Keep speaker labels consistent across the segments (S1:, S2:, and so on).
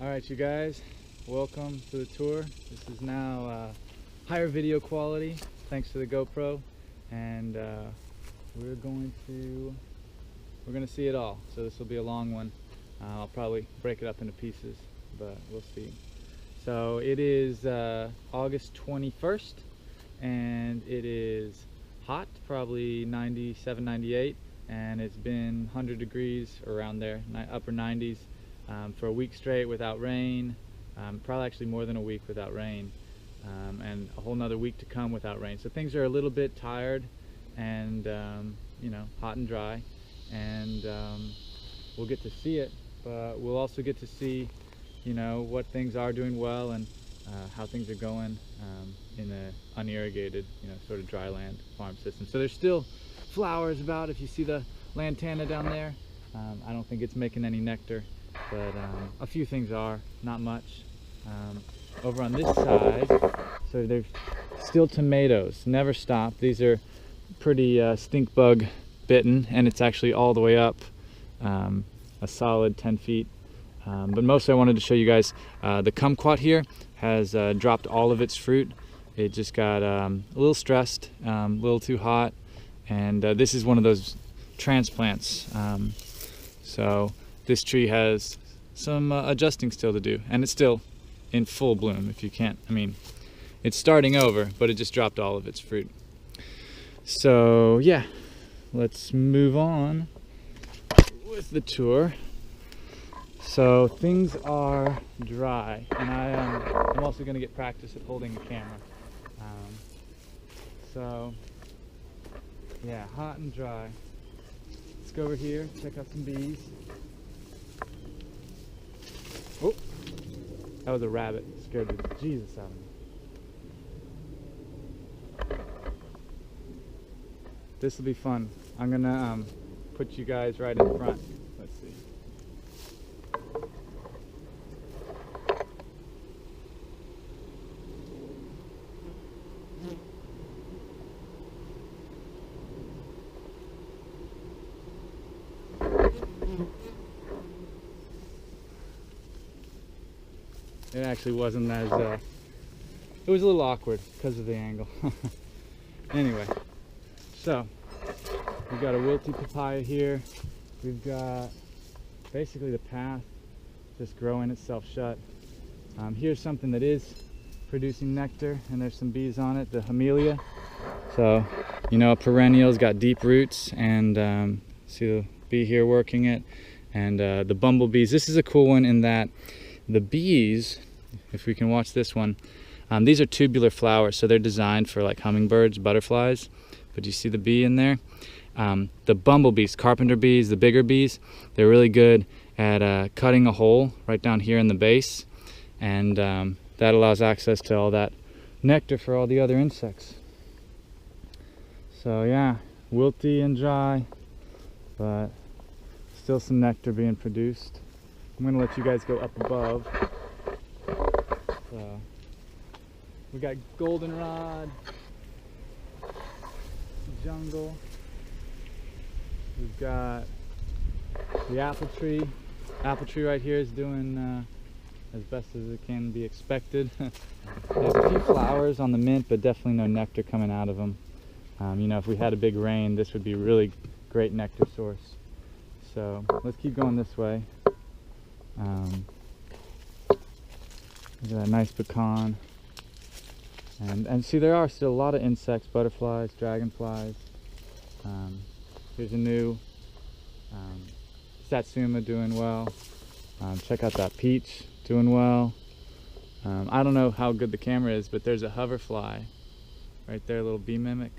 S1: Alright you guys, welcome to the tour. This is now higher video quality thanks to the GoPro, and we're going to see it all. So this will be a long one. I'll probably break it up into pieces, but we'll see. So it is August 21st and it is hot, probably 97, 98, and it's been 100 degrees around there, upper 90s. For a week straight without rain, probably actually more than a week without rain, and a whole nother week to come without rain. So things are a little bit tired and you know, hot and dry, and we'll get to see it, but we'll also get to see, you know, what things are doing well and how things are going in a unirrigated, you know, sort of dry land farm system. So there's still flowers about. If you see the lantana down there, I don't think it's making any nectar, but a few things are, not much. Over on this side, so there's still tomatoes, never stop. These are pretty stink bug bitten, and it's actually all the way up a solid 10 feet. But mostly I wanted to show you guys the kumquat here has dropped all of its fruit. It just got a little stressed, a little too hot, and this is one of those transplants. So this tree has some adjusting still to do, and it's still in full bloom. If you can't, I mean, it's starting over, but it just dropped all of its fruit. So yeah, let's move on with the tour. So things are dry, and I'm also going to get practice at holding the camera. So yeah, hot and dry. Let's go over here, check out some bees. Oh, that was a rabbit. It scared the Jesus out of me. This will be fun. I'm gonna put you guys right in front. Let's see. It actually wasn't as, it was a little awkward because of the angle. Anyway, so we've got a wilty papaya here. We've got basically the path just growing itself shut. Here's something that is producing nectar, and there's some bees on it, the Hamelia. So, you know, a perennial's got deep roots, and see the bee here working it, and the bumblebees. This is a cool one in that the bees, if we can watch this one, these are tubular flowers, so they're designed for like hummingbirds, butterflies, but you see the bee in there? The bumblebees, carpenter bees, the bigger bees, they're really good at cutting a hole right down here in the base, and that allows access to all that nectar for all the other insects. So yeah, wilty and dry, but still some nectar being produced. I'm going to let you guys go up above. So we got goldenrod, jungle. We've got the apple tree. Apple tree right here is doing as best as it can be expected. There's a few flowers on the mint, but definitely no nectar coming out of them. You know, if we had a big rain, this would be a really great nectar source. So let's keep going this way. Look at that nice pecan. And see, there are still a lot of insects, butterflies, dragonflies. Here's a new satsuma doing well. Check out that peach doing well. I don't know how good the camera is, but there's a hoverfly right there, a little bee mimic.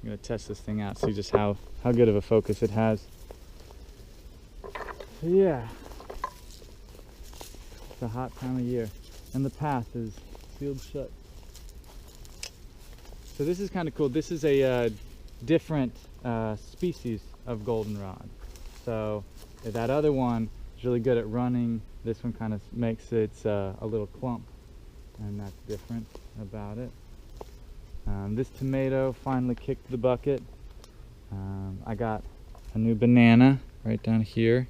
S1: I'm gonna test this thing out, see just how good of a focus it has. So yeah, it's a hot time of year, and the path is sealed shut. So this is kind of cool. This is a different species of goldenrod. So that other one is really good at running. This one kind of makes it a little clump, and that's different about it. This tomato finally kicked the bucket. I got a new banana right down here.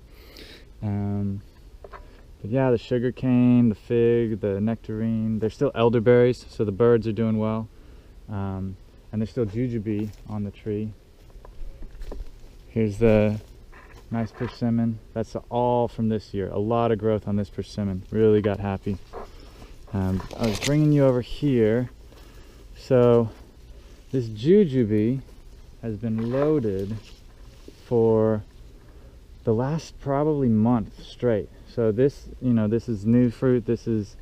S1: But yeah, the sugar cane, the fig, the nectarine, they're still elderberries, so the birds are doing well. And there's still jujube on the tree. Here's the nice persimmon. That's all from this year. A lot of growth on this persimmon. Really got happy. I was bringing you over here. So this jujube has been loaded for the last probably month straight. So this, this is new fruit. This is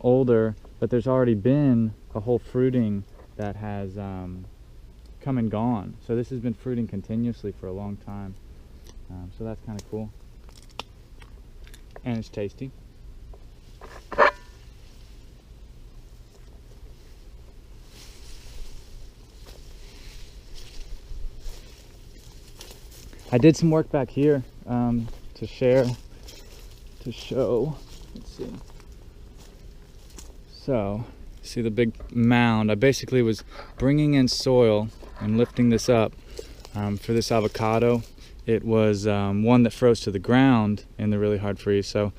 S1: older, but there's already been a whole fruiting that has come and gone. So this has been fruiting continuously for a long time. So that's kind of cool. And it's tasty. I did some work back here to share, to show. Let's see. So, see the big mound? I basically was bringing in soil and lifting this up for this avocado. It was one that froze to the ground in the really hard freeze, so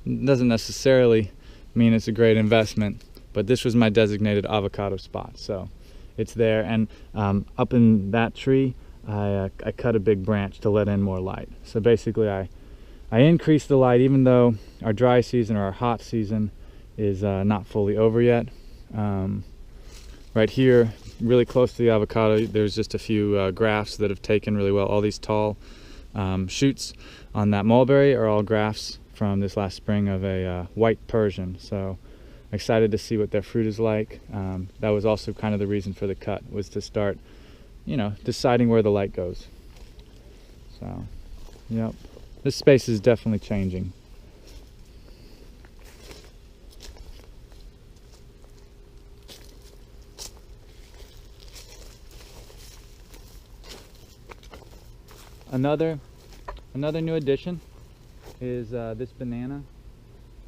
S1: it doesn't necessarily mean it's a great investment, but this was my designated avocado spot, so it's there. And up in that tree, I cut a big branch to let in more light. So basically I increased the light even though our dry season or our hot season is not fully over yet. Right here, really close to the avocado, there's just a few grafts that have taken really well. All these tall shoots on that mulberry are all grafts from this last spring of a white Persian. So excited to see what their fruit is like. That was also kind of the reason for the cut, was to start deciding where the light goes. So, yep, this space is definitely changing. Another new addition is this banana,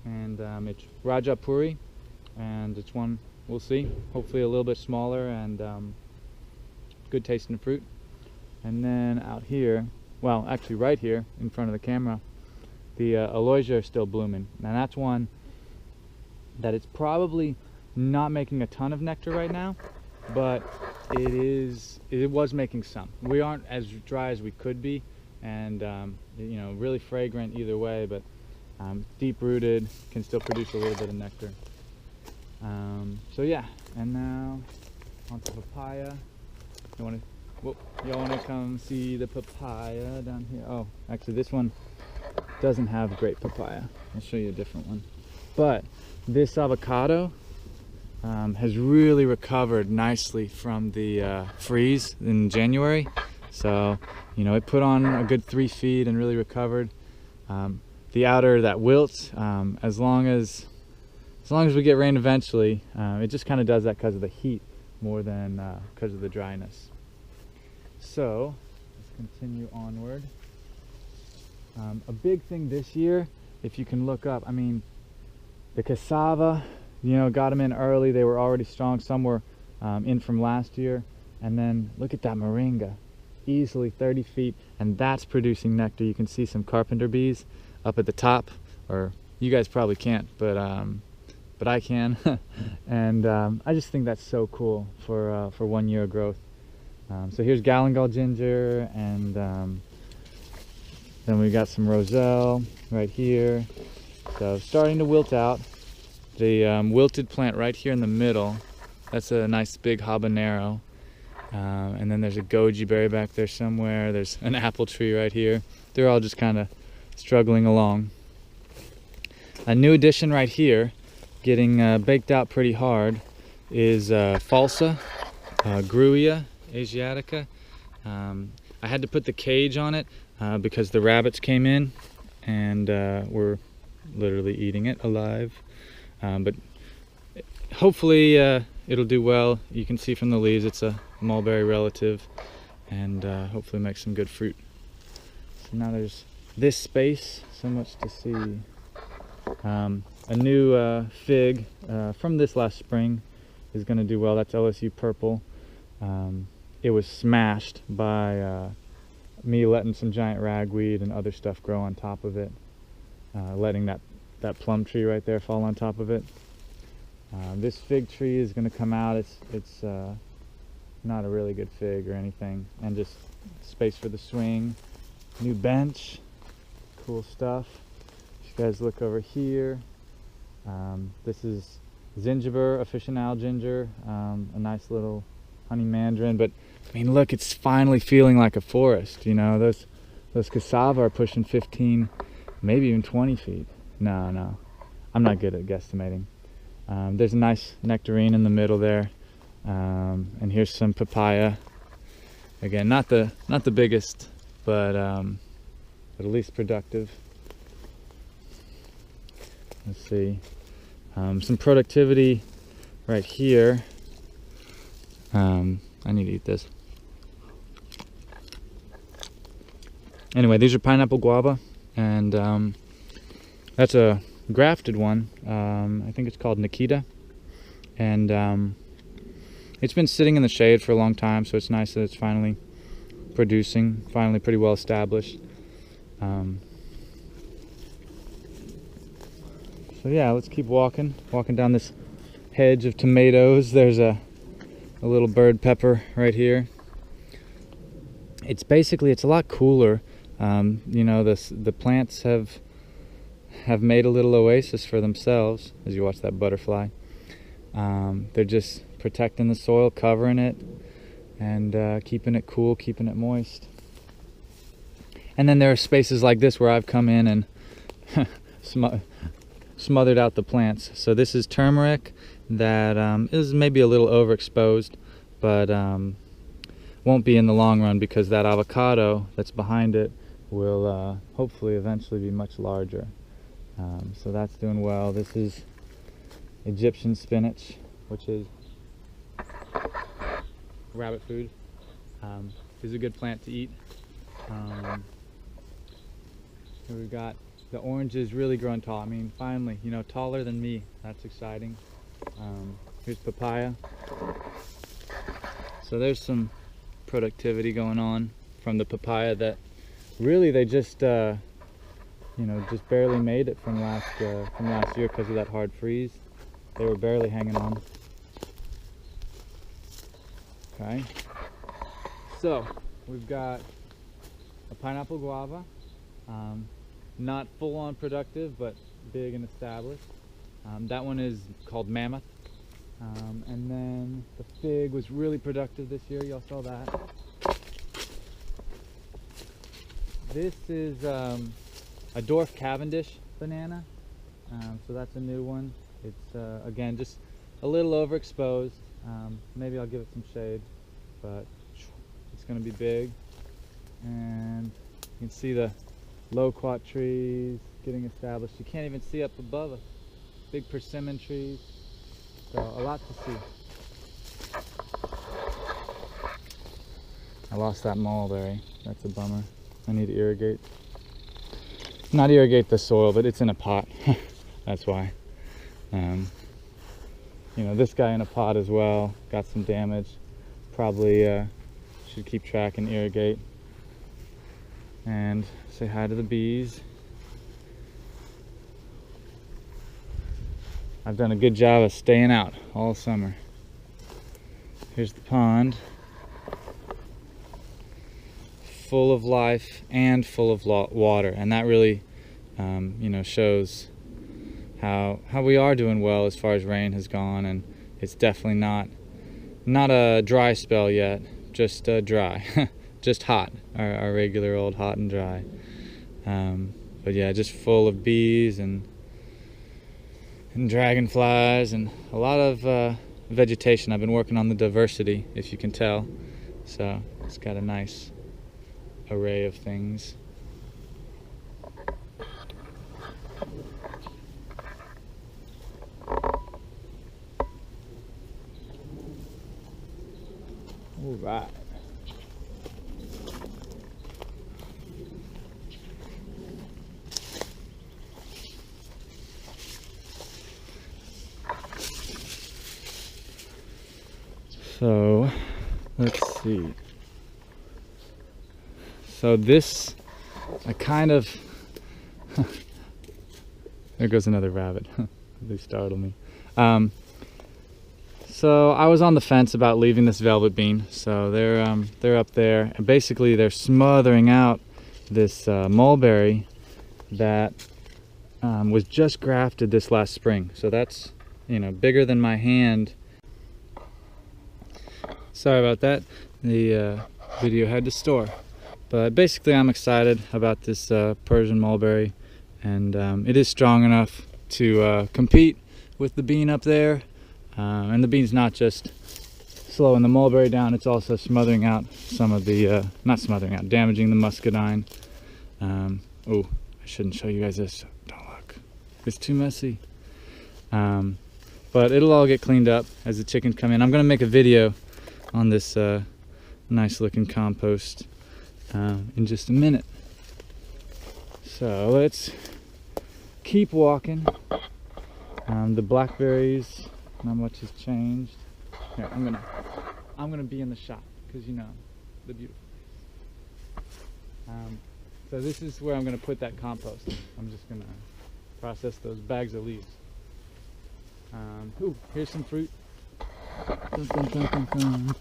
S1: and it's Rajapuri, and it's one we'll see. Hopefully a little bit smaller and good tasting fruit. And then out here, well, actually right here in front of the camera, the aloysia are still blooming. Now that's one that it's probably not making a ton of nectar right now, but it was making some. We aren't as dry as we could be, and really fragrant either way, but deep rooted, can still produce a little bit of nectar. So yeah, and now onto papaya. Y'all want to come see the papaya down here? Oh, actually this one doesn't have great papaya. I'll show you a different one. But this avocado has really recovered nicely from the freeze in January. So, it put on a good 3 feet and really recovered. The outer that wilts, as long as we get rain eventually, it just kind of does that because of the heat more than because of the dryness. So let's continue onward. A big thing this year, if you can look up, the cassava, got them in early. They were already strong. Some were in from last year. And then look at that moringa, easily 30 feet, and that's producing nectar. You can see some carpenter bees up at the top, or you guys probably can't, but I can. And I just think that's so cool for 1 year of growth. So here's galangal ginger, and then we got some roselle right here. So starting to wilt out. The wilted plant right here in the middle, that's a nice big habanero. And then there's a goji berry back there somewhere. There's an apple tree right here. They're all just kind of struggling along. A new addition right here, getting baked out pretty hard, is falsa, Grewia asiatica. I had to put the cage on it because the rabbits came in and were literally eating it alive. But hopefully it'll do well. You can see from the leaves it's a mulberry relative, and hopefully make some good fruit. So now there's this space, so much to see. A new fig from this last spring is going to do well. That's LSU purple. It was smashed by me letting some giant ragweed and other stuff grow on top of it, letting that that plum tree right there fall on top of it. This fig tree is going to come out. It's not a really good fig or anything, and just space for the swing. New bench, cool stuff. If you guys look over here, this is gingiber, officinal ginger, a nice little honey mandarin. But I mean, look, it's finally feeling like a forest. You know, those cassava are pushing 15, maybe even 20 feet. No, I'm not good at guesstimating. There's a nice nectarine in the middle there, and here's some papaya. Again, not the biggest, but at least productive. Let's see, some productivity right here. I need to eat this. Anyway, these are pineapple guava, and that's a grafted one. I think it's called Nikita, and it's been sitting in the shade for a long time, so it's nice that it's finally producing, finally pretty well established. So yeah, let's keep walking down this hedge of tomatoes. There's a little bird pepper right here. It's a lot cooler. You know, the plants have made a little oasis for themselves. As you watch that butterfly, they're just protecting the soil, covering it, and keeping it cool, keeping it moist. And then there are spaces like this where I've come in and smothered out the plants. So this is turmeric that is maybe a little overexposed, but won't be in the long run, because that avocado that's behind it will hopefully eventually be much larger. So that's doing well. This is Egyptian spinach, which is rabbit food. Is a good plant to eat. Here we've got the oranges really growing tall. I mean, finally, you know, taller than me. That's exciting. Here's papaya. So there's some productivity going on from the papaya that really they just you know, just barely made it from last year because of that hard freeze. They were barely hanging on. Okay, so we've got a pineapple guava, not full-on productive, but big and established. That one is called Mammoth. And then the fig was really productive this year. Y'all saw that. This is a dwarf Cavendish banana. So that's a new one. It's again just a little overexposed. Maybe I'll give it some shade, but it's going to be big. And you can see the loquat trees getting established. You can't even see up above us. Big persimmon trees. So a lot to see. I lost that mulberry. That's a bummer. I need to irrigate. Not irrigate the soil, but it's in a pot. That's why. You know, this guy in a pot as well. Got some damage. Probably should keep track and irrigate. And say hi to the bees. I've done a good job of staying out all summer. Here's the pond. Full of life and full of water, and that really you know, shows how we are doing well as far as rain has gone. And it's definitely not a dry spell yet, just dry. Just hot, our regular old hot and dry. But yeah, just full of bees and dragonflies and a lot of vegetation. I've been working on the diversity, if you can tell. So it's got a nice array of things. All right. So let's see. So this, I kind of There goes another rabbit. They startled me. So I was on the fence about leaving this velvet bean. So they're up there, and basically they're smothering out this mulberry that was just grafted this last spring. So that's, you know, bigger than my hand. Sorry about that. The video had to store. But basically I'm excited about this Persian mulberry, and it is strong enough to compete with the bean up there. And the bean's not just slowing the mulberry down, it's also smothering out some of the, not smothering out, damaging the muscadine. Oh, I shouldn't show you guys this. Don't look. It's too messy. But it'll all get cleaned up as the chickens come in. I'm going to make a video on this nice looking compost in just a minute. So let's keep walking. The blackberries, not much has changed. Here, I'm gonna be in the shot because, you know, the beautiful place. So this is where I'm gonna put that compost. I'm just gonna process those bags of leaves. Ooh, here's some fruit. Dun, dun, dun, dun, dun.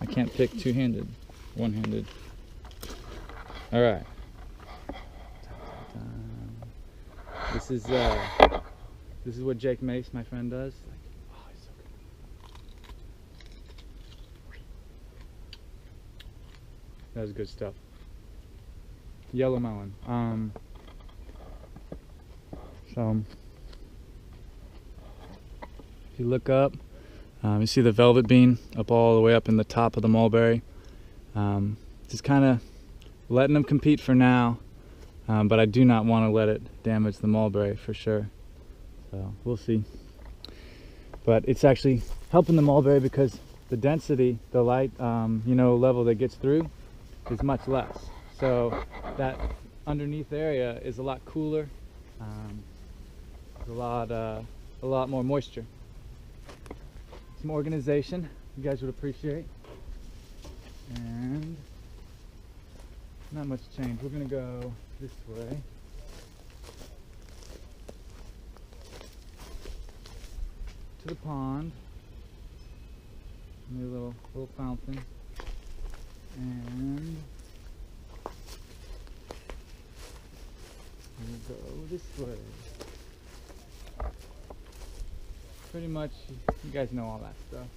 S1: I can't pick two-handed, one-handed. All right. This is what Jake Mace, my friend, does. Like, oh, he's so good. That was good stuff. Yellow melon. So if you look up, you see the velvet bean up all the way up in the top of the mulberry. Just kind of letting them compete for now, but I do not want to let it damage the mulberry for sure. So we'll see. But it's actually helping the mulberry because the density, the light, you know, level that gets through is much less. So that underneath area is a lot cooler. There's a lot more moisture. Some organization you guys would appreciate, and not much change. We're gonna go this way. To the pond. Maybe a little fountain. And we'll go this way. Pretty much, you guys know all that stuff.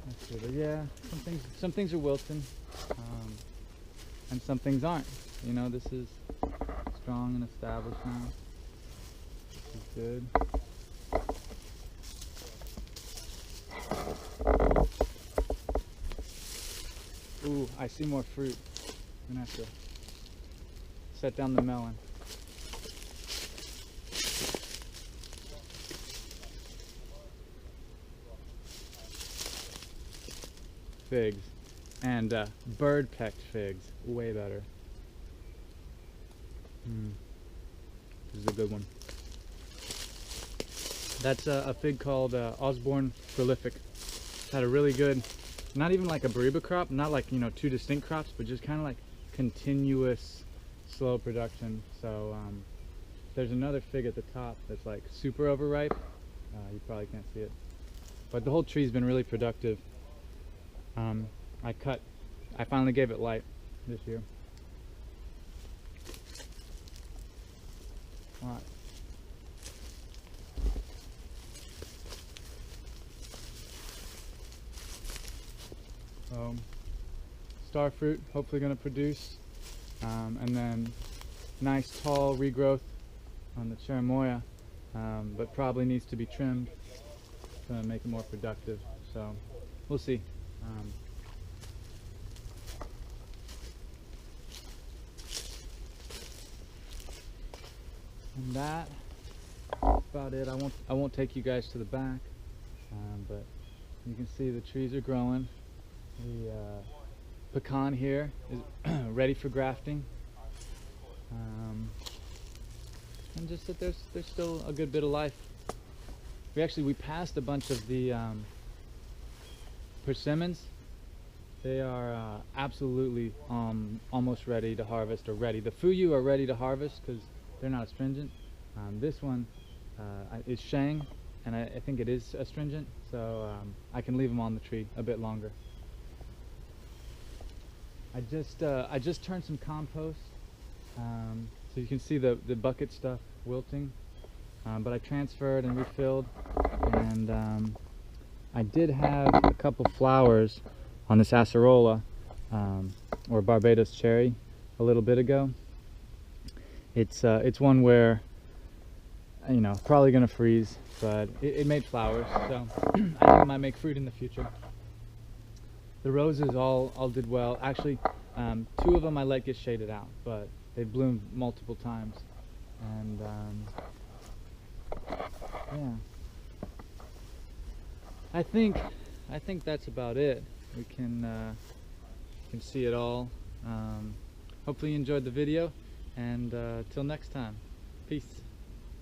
S1: That's it. Yeah, some things are wilting, and some things aren't. You know, this is strong and established now. This is good. Ooh, I see more fruit. I'm gonna have to set down the melon. Figs. And bird-pecked figs. Way better. This is a good one. That's a fig called Osborne Prolific. It's had a really good, not even like a Bariba crop, not like, you know, two distinct crops, but just kind of like continuous slow production. So there's another fig at the top that's like super overripe. You probably can't see it, but the whole tree's been really productive. I finally gave it light this year. All right. So star fruit, hopefully going to produce, and then nice tall regrowth on the cherimoya, but probably needs to be trimmed to make it more productive. So we'll see. And that's about it. I won't take you guys to the back, but you can see the trees are growing. The pecan here is ready for grafting, and just that there's still a good bit of life. We passed a bunch of the persimmons, they are absolutely almost ready to harvest, or ready. The fuyu are ready to harvest because they're not astringent. This one is shang, and I think it is astringent, so I can leave them on the tree a bit longer. I just turned some compost, so you can see the bucket stuff wilting, but I transferred and refilled, and I did have a couple flowers on this acerola, or Barbados cherry, a little bit ago. It's one where, you know, probably gonna freeze, but it made flowers, so I think it might make fruit in the future. The roses all did well. Actually, 2 of them I let get shaded out, but they bloomed multiple times, and yeah. I think that's about it. We can see it all. Hopefully you enjoyed the video, and till next time, peace.